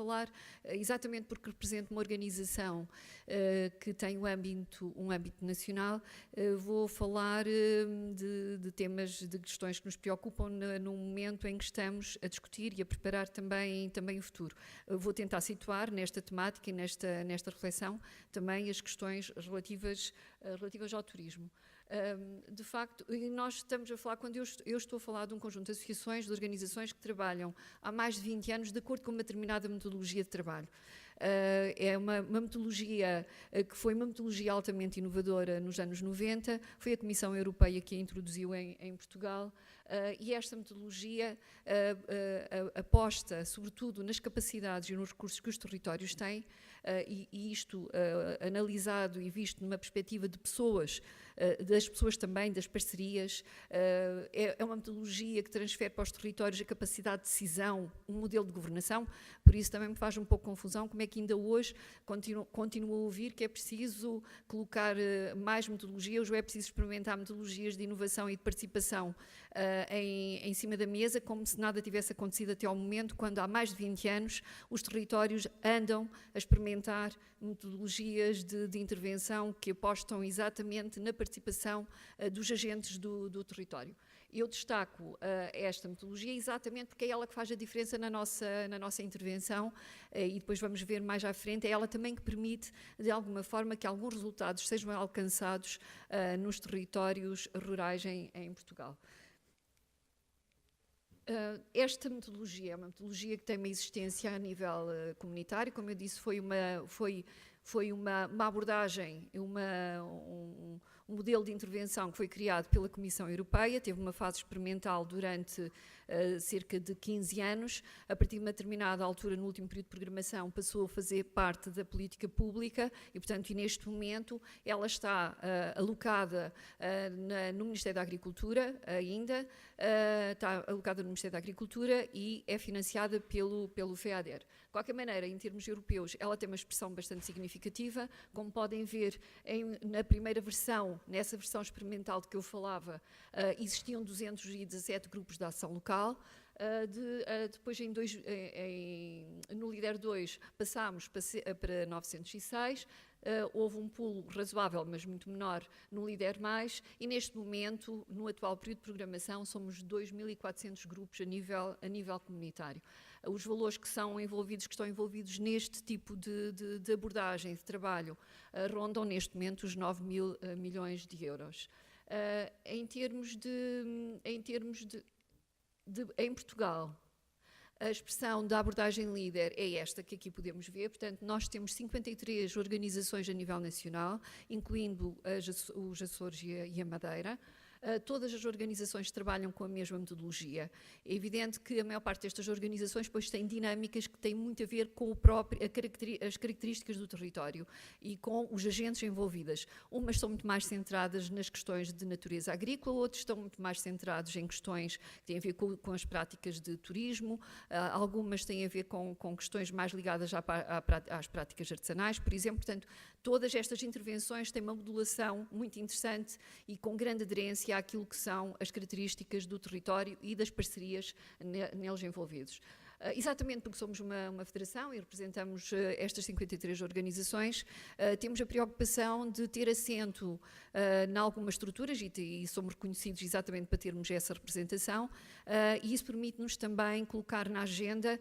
falar, exatamente porque represento uma organização que tem um âmbito nacional, vou falar de temas, de questões que nos preocupam no momento em que estamos a discutir e a preparar também o futuro. Vou tentar situar nesta temática e nesta reflexão também as questões relativas ao turismo. De facto, nós estamos a falar, quando eu estou a falar de um conjunto de associações, de organizações que trabalham há mais de 20 anos de acordo com uma determinada metodologia de trabalho. É uma metodologia que foi uma metodologia altamente inovadora nos anos 90, foi a Comissão Europeia que a introduziu em Portugal, e esta metodologia aposta sobretudo nas capacidades e nos recursos que os territórios têm, e isto analisado e visto numa perspectiva de pessoas, das pessoas também, das parcerias. É uma metodologia que transfere para os territórios a capacidade de decisão, um modelo de governação, por isso também me faz um pouco confusão como é que ainda hoje continuo a ouvir que é preciso colocar mais metodologias ou é preciso experimentar metodologias de inovação e de participação em cima da mesa, como se nada tivesse acontecido até ao momento, quando há mais de 20 anos os territórios andam a experimentar metodologias de intervenção que apostam exatamente na participação dos agentes do território. Eu destaco esta metodologia exatamente porque é ela que faz a diferença na nossa intervenção, e depois vamos ver mais à frente, é ela também que permite, de alguma forma, que alguns resultados sejam alcançados nos territórios rurais em Portugal. Esta metodologia é uma metodologia que tem uma existência a nível comunitário, como eu disse, foi uma abordagem, um modelo de intervenção que foi criado pela Comissão Europeia, teve uma fase experimental durante cerca de 15 anos, a partir de uma determinada altura, no último período de programação, passou a fazer parte da política pública e, portanto, neste momento, ela está alocada no Ministério da Agricultura ainda, está alocada no Ministério da Agricultura e é financiada pelo FEADER. De qualquer maneira, em termos europeus, ela tem uma expressão bastante significativa. Como podem ver, na primeira versão, nessa versão experimental de que eu falava, existiam 217 grupos de ação local. Depois, no LIDER 2, passámos para 906. Houve um pulo razoável, mas muito menor, no LIDER+, e neste momento, no atual período de programação, somos 2.400 grupos a nível comunitário. Os valores que estão envolvidos neste tipo de abordagem, de trabalho, rondam neste momento os 9 mil milhões de euros. Em Portugal, a expressão da abordagem líder é esta que aqui podemos ver. Portanto, nós temos 53 organizações a nível nacional, incluindo os Açores e a Madeira. Todas as organizações trabalham com a mesma metodologia. É evidente que a maior parte destas organizações depois têm dinâmicas que têm muito a ver com as características do território e com os agentes envolvidos. Umas estão muito mais centradas nas questões de natureza agrícola, outras estão muito mais centrados em questões que têm a ver com as práticas de turismo, algumas têm a ver com questões mais ligadas às práticas artesanais, por exemplo. Portanto, todas estas intervenções têm uma modulação muito interessante e com grande aderência àquilo que são as características do território e das parcerias neles envolvidos. Exatamente porque somos uma federação e representamos estas 53 organizações, temos a preocupação de ter assento em algumas estruturas e somos reconhecidos exatamente para termos essa representação, e isso permite-nos também colocar na agenda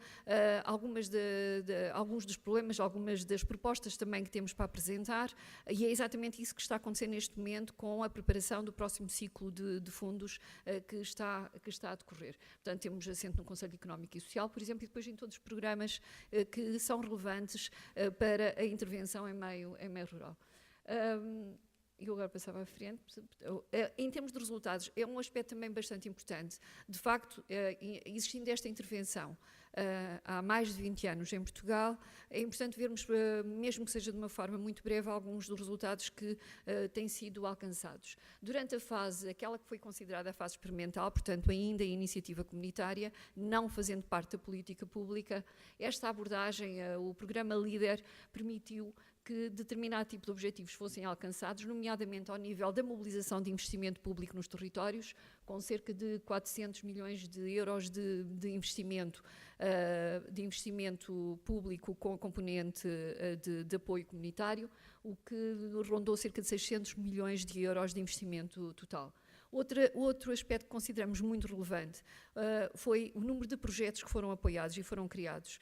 alguns dos problemas, algumas das propostas também que temos para apresentar, e é exatamente isso que está a acontecer neste momento com a preparação do próximo ciclo de fundos que está a decorrer. Portanto, temos assento no Conselho Económico e Social, por exemplo, e depois em todos os programas que são relevantes para a intervenção em meio rural. Eu agora passava à frente. Em termos de resultados, é um aspecto também bastante importante. De facto, existindo esta intervenção há mais de 20 anos em Portugal, é importante vermos, mesmo que seja de uma forma muito breve, alguns dos resultados que têm sido alcançados. Durante a fase, aquela que foi considerada a fase experimental, portanto ainda em iniciativa comunitária, não fazendo parte da política pública, esta abordagem, o programa LIDER, permitiu que determinado tipo de objetivos fossem alcançados, nomeadamente ao nível da mobilização de investimento público nos territórios, com cerca de 400 milhões de euros de investimento público com componente de apoio comunitário, o que rondou cerca de 600 milhões de euros de investimento total. Outro aspecto que consideramos muito relevante foi o número de projetos que foram apoiados e foram criados.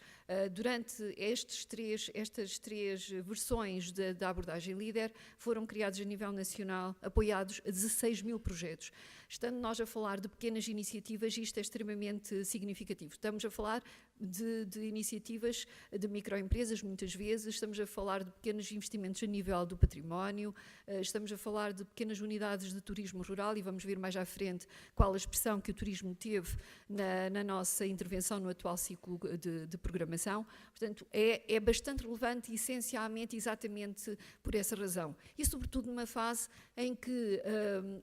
Durante estas três versões da abordagem líder, foram criados a nível nacional, apoiados 16 mil projetos. Estando nós a falar de pequenas iniciativas, isto é extremamente significativo. Estamos a falar de iniciativas de microempresas, muitas vezes, estamos a falar de pequenos investimentos a nível do património, estamos a falar de pequenas unidades de turismo rural e vamos ver mais à frente qual a expressão que o turismo teve na nossa intervenção no atual ciclo de programação. Portanto, é bastante relevante, essencialmente, exatamente por essa razão. E, sobretudo, numa fase em que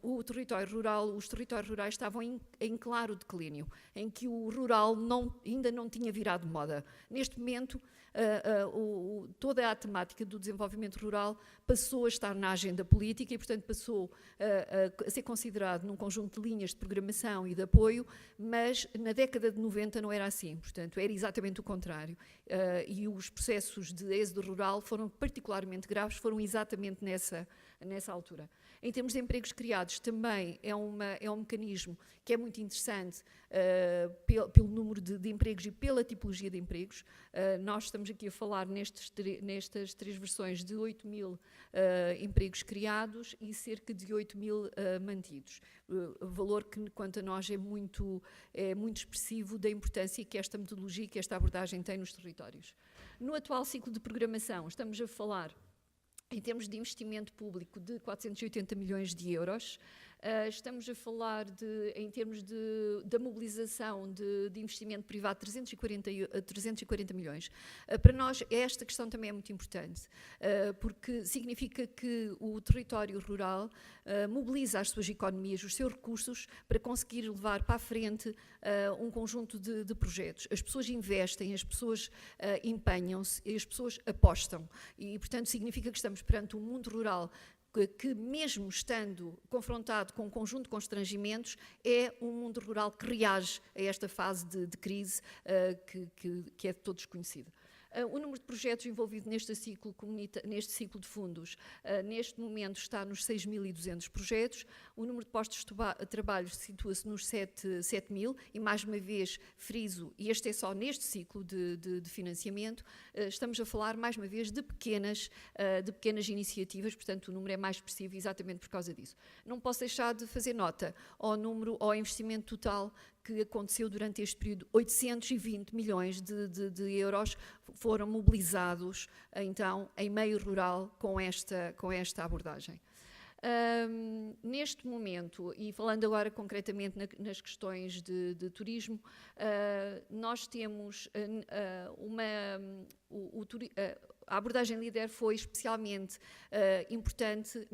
os territórios rurais estavam em claro declínio, em que o rural ainda não tinha virado moda. Neste momento, toda a temática do desenvolvimento rural passou a estar na agenda política e, portanto, passou a ser considerado num conjunto de linhas de programação e de apoio, mas na década de 90 não era assim, portanto, era exatamente o contrário. E os processos de êxodo rural foram particularmente graves, foram exatamente nessa altura. Em termos de empregos criados, também é um mecanismo que é muito interessante pelo número de empregos e pela tipologia de empregos. Nós estamos aqui a falar nestas três versões de 8 mil empregos criados e cerca de 8 mil mantidos. Valor que, quanto a nós, é muito expressivo da importância que esta metodologia, que esta abordagem tem nos territórios. No atual ciclo de programação, estamos a falar, em termos de investimento público, de 480 milhões de euros. Estamos a falar, em termos da mobilização de investimento privado, 340 milhões. Para nós, esta questão também é muito importante, porque significa que o território rural mobiliza as suas economias, os seus recursos, para conseguir levar para a frente um conjunto de projetos. As pessoas investem, as pessoas empenham-se, as pessoas apostam. E, portanto, significa que estamos perante um mundo rural que, mesmo estando confrontado com um conjunto de constrangimentos, é um mundo rural que reage a esta fase de crise que é de todos conhecida. O número de projetos envolvidos neste ciclo de fundos, neste momento, está nos 6.200 projetos. O número de postos de trabalho situa-se nos 7 mil, e mais uma vez friso, e este é só neste ciclo de financiamento, estamos a falar, mais uma vez, de pequenas iniciativas, portanto o número é mais expressivo exatamente por causa disso. Não posso deixar de fazer nota ao investimento total que aconteceu durante este período. 820 milhões de euros foram mobilizados, então, em meio rural com esta abordagem. Neste momento, e falando agora concretamente nas questões de turismo, nós temos a abordagem líder foi especialmente importante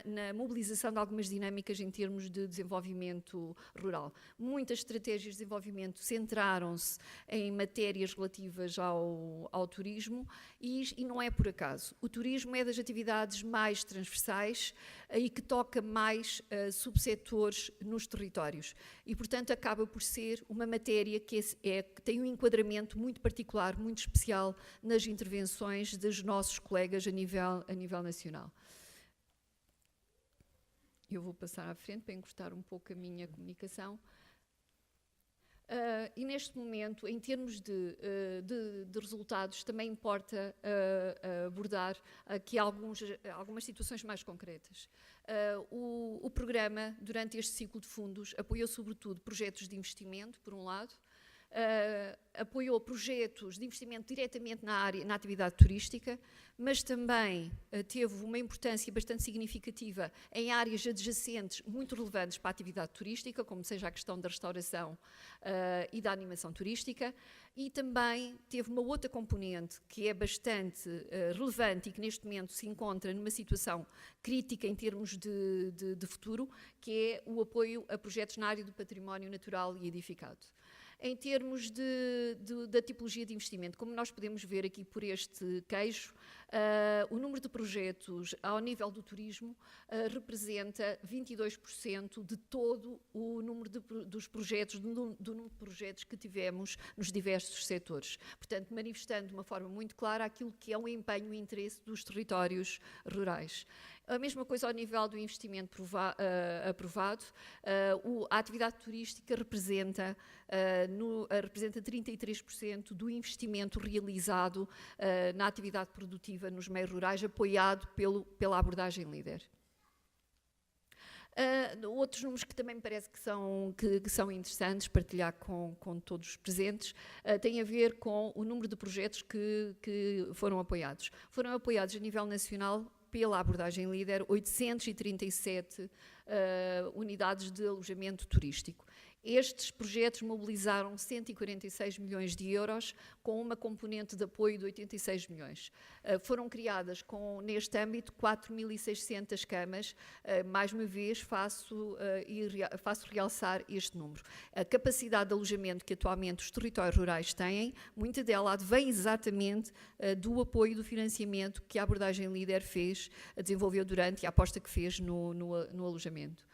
na mobilização de algumas dinâmicas em termos de desenvolvimento rural. Muitas estratégias de desenvolvimento centraram-se em matérias relativas ao turismo e não é por acaso. O turismo é das atividades mais transversais e que toca mais subsetores nos territórios e, portanto, acaba por ser uma matéria que tem um enquadramento muito particular, muito especial nas intervenções dos nossos colegas a nível nacional. Eu vou passar à frente para encurtar um pouco a minha comunicação. E neste momento, em termos de resultados, também importa abordar aqui algumas situações mais concretas. O programa, durante este ciclo de fundos, apoiou sobretudo projetos de investimento, por um lado, apoiou projetos de investimento diretamente na atividade turística, mas também teve uma importância bastante significativa em áreas adjacentes muito relevantes para a atividade turística, como seja a questão da restauração e da animação turística, e também teve uma outra componente que é bastante relevante e que neste momento se encontra numa situação crítica em termos de futuro, que é o apoio a projetos na área do património natural e edificado. Em termos da tipologia de investimento, como nós podemos ver aqui por este queijo, o número de projetos ao nível do turismo representa 22% de todo o número dos projetos, do número de projetos que tivemos nos diversos setores. Portanto, manifestando de uma forma muito clara aquilo que é o empenho e o interesse dos territórios rurais. A mesma coisa ao nível do investimento aprovado, a atividade turística representa 33% do investimento realizado na atividade produtiva nos meios rurais, apoiado pela abordagem líder. Outros números que também me parece que são interessantes partilhar com todos os presentes têm a ver com o número de projetos que foram apoiados. Foram apoiados a nível nacional pela abordagem líder 837 unidades de alojamento turístico. Estes projetos mobilizaram 146 milhões de euros, com uma componente de apoio de 86 milhões. Foram criadas, neste âmbito, 4.600 camas. Mais uma vez, faço realçar este número. A capacidade de alojamento que atualmente os territórios rurais têm, muita dela advém exatamente do apoio do financiamento que a abordagem líder desenvolveu durante e a aposta que fez no alojamento.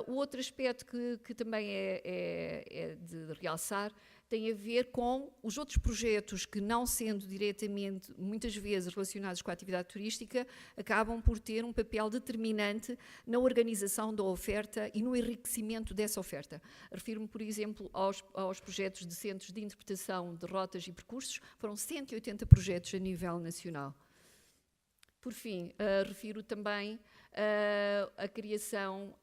O outro aspecto que também é de realçar tem a ver com os outros projetos que, não sendo diretamente, muitas vezes, relacionados com a atividade turística, acabam por ter um papel determinante na organização da oferta e no enriquecimento dessa oferta. Refiro-me, por exemplo, aos projetos de centros de interpretação de rotas e percursos. Foram 180 projetos a nível nacional. Por fim, refiro também a criação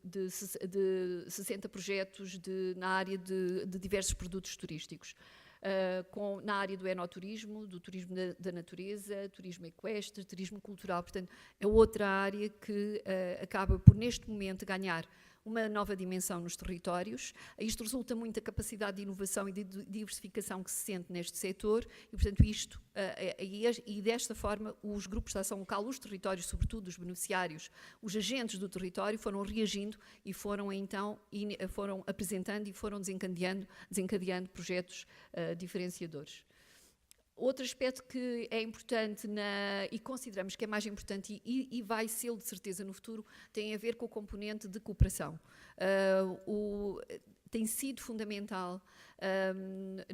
de 60 projetos na área de diversos produtos turísticos, na área do enoturismo, do turismo da natureza, turismo equestre, turismo cultural. Portanto, é outra área que acaba por, neste momento, ganhar uma nova dimensão nos territórios. Isto resulta muito da capacidade de inovação e de diversificação que se sente neste setor e, portanto, e desta forma os grupos de ação local, os territórios, sobretudo os beneficiários, os agentes do território, foram reagindo e foram então foram apresentando e foram desencadeando projetos diferenciadores. Outro aspecto que é importante e consideramos que é mais importante e vai ser de certeza no futuro, tem a ver com o componente de cooperação. Tem sido fundamental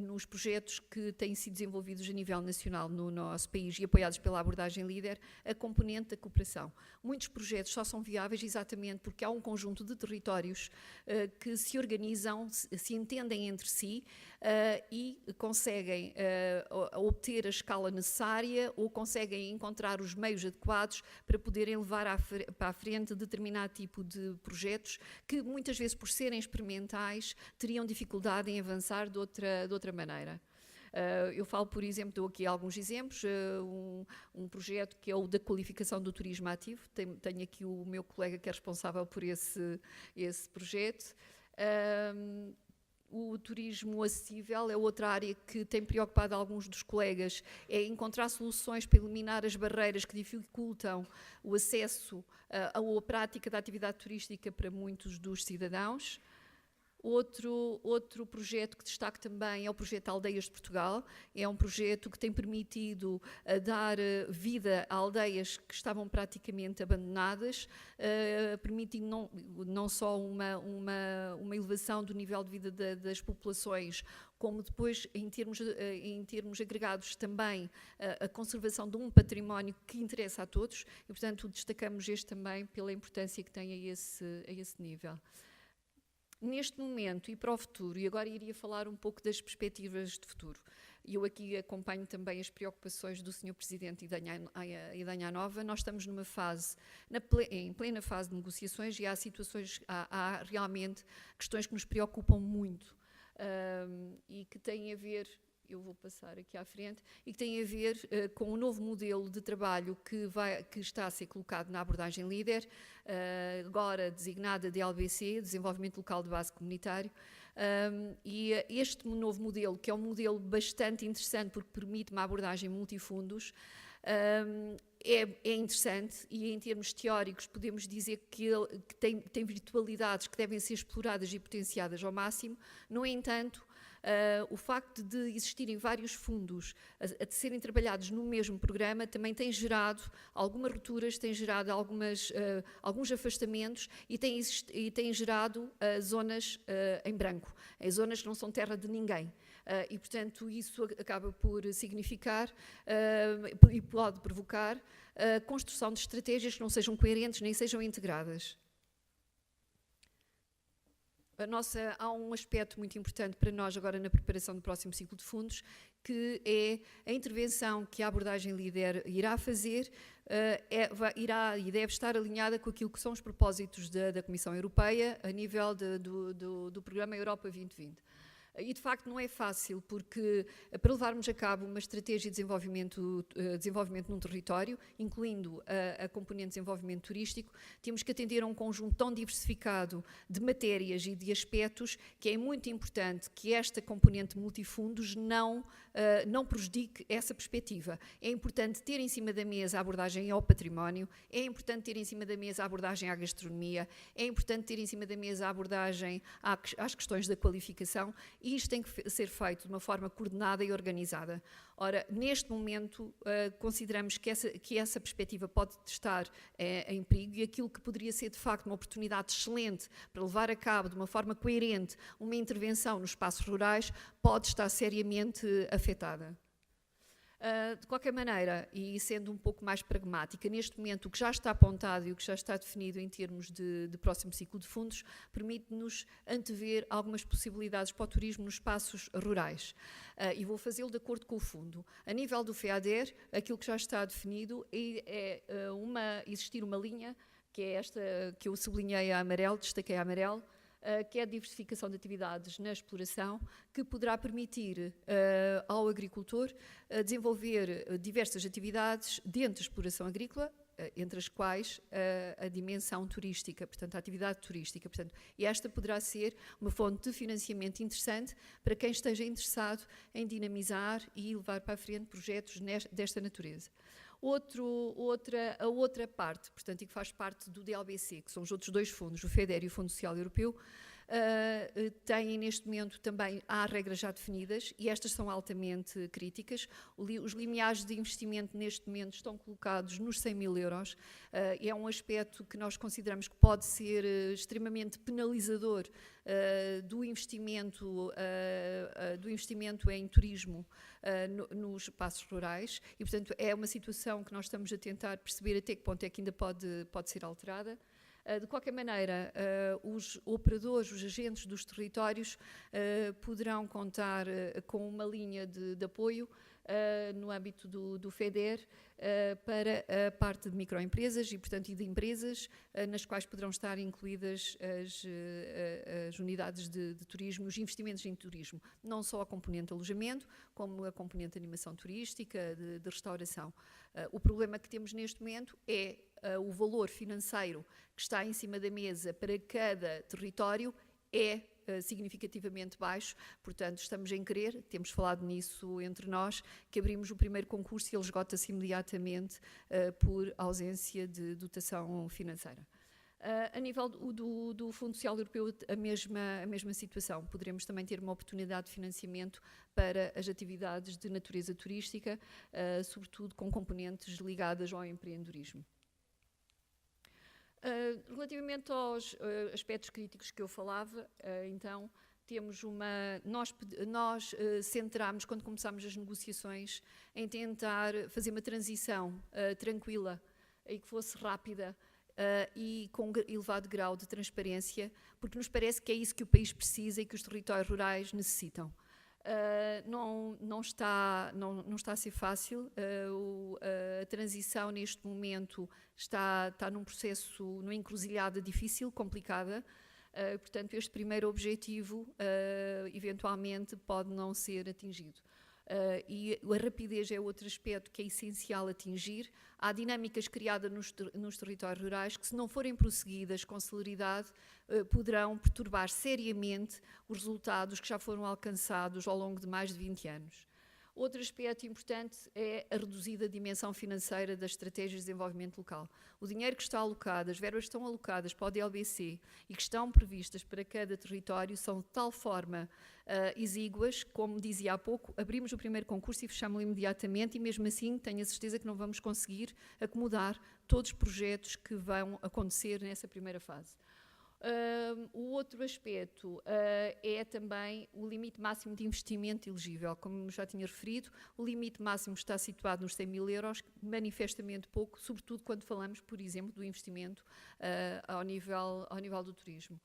nos projetos que têm sido desenvolvidos a nível nacional no nosso país e apoiados pela abordagem líder, a componente da cooperação. Muitos projetos só são viáveis exatamente porque há um conjunto de territórios que se organizam, se entendem entre si e conseguem obter a escala necessária ou conseguem encontrar os meios adequados para poderem levar para a frente determinado tipo de projetos que muitas vezes, por serem experimentais, teriam dificuldade em avançar de outra maneira. Eu falo, por exemplo, dou aqui alguns exemplos, um projeto que é o da qualificação do turismo ativo. Tenho aqui o meu colega que é responsável por esse projeto. O turismo acessível é outra área que tem preocupado alguns dos colegas, é encontrar soluções para eliminar as barreiras que dificultam o acesso à prática da atividade turística para muitos dos cidadãos. Outro projeto que destaco também é o projeto Aldeias de Portugal. É um projeto que tem permitido dar vida a aldeias que estavam praticamente abandonadas, permitindo não só uma elevação do nível de vida das populações, como depois, em termos agregados, também a conservação de um património que interessa a todos. E, portanto, destacamos este também pela importância que tem a esse nível. Neste momento e para o futuro, e agora iria falar um pouco das perspectivas de futuro, e eu aqui acompanho também as preocupações do Sr. Presidente Idanha Nova. Nós estamos em plena fase de negociações e há realmente questões que nos preocupam muito e que têm a ver... Eu vou passar aqui à frente, e que tem a ver com o novo modelo de trabalho que está a ser colocado na abordagem líder, agora designada DLBC, Desenvolvimento Local de Base Comunitário, e este novo modelo, que é um modelo bastante interessante porque permite uma abordagem multifundos, É interessante e, em termos teóricos, podemos dizer que tem virtualidades que devem ser exploradas e potenciadas ao máximo. No entanto, o facto de existirem vários fundos a serem trabalhados no mesmo programa também tem gerado algumas rupturas, tem gerado alguns afastamentos e tem gerado zonas em branco, em zonas que não são terra de ninguém. E, portanto, isso acaba por significar e pode provocar a construção de estratégias que não sejam coerentes nem sejam integradas. Há um aspecto muito importante para nós agora na preparação do próximo ciclo de fundos, que é a intervenção que a abordagem líder irá fazer, irá e deve estar alinhada com aquilo que são os propósitos da Comissão Europeia a nível do Programa Europa 2020. E, de facto, não é fácil, porque para levarmos a cabo uma estratégia de desenvolvimento num território, incluindo a componente de desenvolvimento turístico, temos que atender a um conjunto tão diversificado de matérias e de aspectos que é muito importante que esta componente multifundos não prejudique essa perspectiva. É importante ter em cima da mesa a abordagem ao património, é importante ter em cima da mesa a abordagem à gastronomia, é importante ter em cima da mesa a abordagem às questões da qualificação, e isto tem que ser feito de uma forma coordenada e organizada. Ora, neste momento, consideramos que essa perspectiva pode estar em perigo, e aquilo que poderia ser, de facto, uma oportunidade excelente para levar a cabo, de uma forma coerente, uma intervenção nos espaços rurais, pode estar seriamente afetada. De qualquer maneira, e sendo um pouco mais pragmática, neste momento o que já está apontado e o que já está definido em termos de próximo ciclo de fundos permite-nos antever algumas possibilidades para o turismo nos espaços rurais. E vou fazê-lo de acordo com o fundo. A nível do FEADER, aquilo que já está definido é existir uma linha, que é esta que eu sublinhei a amarelo, destaquei a amarelo, que é a diversificação de atividades na exploração, que poderá permitir ao agricultor desenvolver diversas atividades dentro da exploração agrícola, entre as quais a dimensão turística, portanto, a atividade turística. Portanto, e esta poderá ser uma fonte de financiamento interessante para quem esteja interessado em dinamizar e levar para a frente projetos desta natureza. A outra parte, portanto, e que faz parte do DLBC, que são os outros dois fundos, o FEDER e o Fundo Social Europeu, têm neste momento também, há regras já definidas e estas são altamente críticas. Os limiares de investimento neste momento estão colocados nos 100 mil euros. É um aspecto que nós consideramos que pode ser extremamente penalizador do investimento em turismo nos espaços rurais e, portanto, é uma situação que nós estamos a tentar perceber até que ponto é que ainda pode ser alterada. De qualquer maneira, os operadores, os agentes dos territórios poderão contar com uma linha de apoio no âmbito do FEDER para a parte de microempresas e, portanto, e de empresas nas quais poderão estar incluídas as unidades de turismo, os investimentos em turismo, não só a componente de alojamento, como a componente de animação turística, de restauração. O problema que temos neste momento é o valor financeiro que está em cima da mesa para cada território é significativamente baixo, portanto estamos em querer, temos falado nisso entre nós, que abrimos o primeiro concurso e ele esgota-se imediatamente por ausência de dotação financeira. A nível do Fundo Social Europeu, a mesma situação. Poderemos também ter uma oportunidade de financiamento para as atividades de natureza turística, sobretudo com componentes ligadas ao empreendedorismo. Relativamente aos aspectos críticos que eu falava, então, temos nós centrámos, quando começámos as negociações, em tentar fazer uma transição tranquila e que fosse rápida e com elevado grau de transparência, porque nos parece que é isso que o país precisa e que os territórios rurais necessitam. Não está a ser fácil, a transição neste momento está num processo, numa encruzilhada difícil, complicada, portanto este primeiro objetivo eventualmente pode não ser atingido. E a rapidez é outro aspecto que é essencial atingir. Há dinâmicas criadas nos territórios rurais que, se não forem prosseguidas com celeridade, poderão perturbar seriamente os resultados que já foram alcançados ao longo de mais de 20 anos. Outro aspecto importante é a reduzida dimensão financeira das estratégias de desenvolvimento local. O dinheiro que está alocado, as verbas que estão alocadas para o DLBC e que estão previstas para cada território são de tal forma exíguas, como dizia há pouco, abrimos o primeiro concurso e fechamos-lo imediatamente e mesmo assim tenho a certeza que não vamos conseguir acomodar todos os projetos que vão acontecer nessa primeira fase. O outro aspecto é também o limite máximo de investimento elegível. Como já tinha referido, o limite máximo está situado nos 100 mil euros, manifestamente pouco, sobretudo quando falamos, por exemplo, do investimento ao nível do turismo.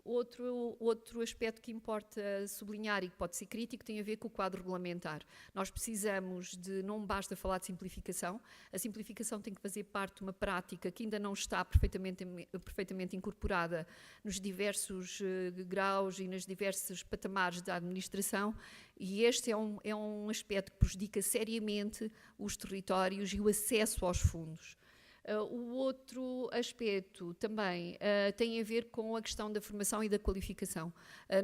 Outro aspecto que importa sublinhar e que pode ser crítico tem a ver com o quadro regulamentar. Nós precisamos de, não basta falar de simplificação, a simplificação tem que fazer parte de uma prática que ainda não está perfeitamente incorporada nos diversos graus e nos diversos patamares da administração, e este é um aspecto que prejudica seriamente os territórios e o acesso aos fundos. O outro aspecto também tem a ver com a questão da formação e da qualificação.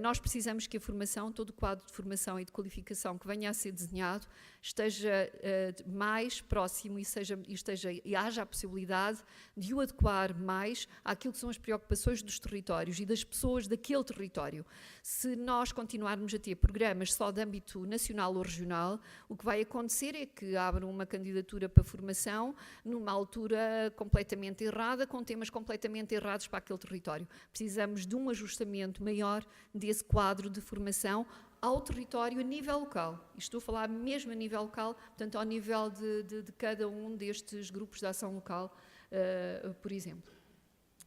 Nós precisamos que a formação, todo o quadro de formação e de qualificação que venha a ser desenhado, esteja mais próximo e haja a possibilidade de o adequar mais àquilo que são as preocupações dos territórios e das pessoas daquele território. Se nós continuarmos a ter programas só de âmbito nacional ou regional, o que vai acontecer é que abram uma candidatura para formação numa altura completamente errada, com temas completamente errados para aquele território. Precisamos de um ajustamento maior desse quadro de formação ao território a nível local. E estou a falar mesmo a nível local, portanto, ao nível de cada um destes grupos de ação local, por exemplo.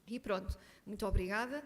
E pronto, muito obrigada.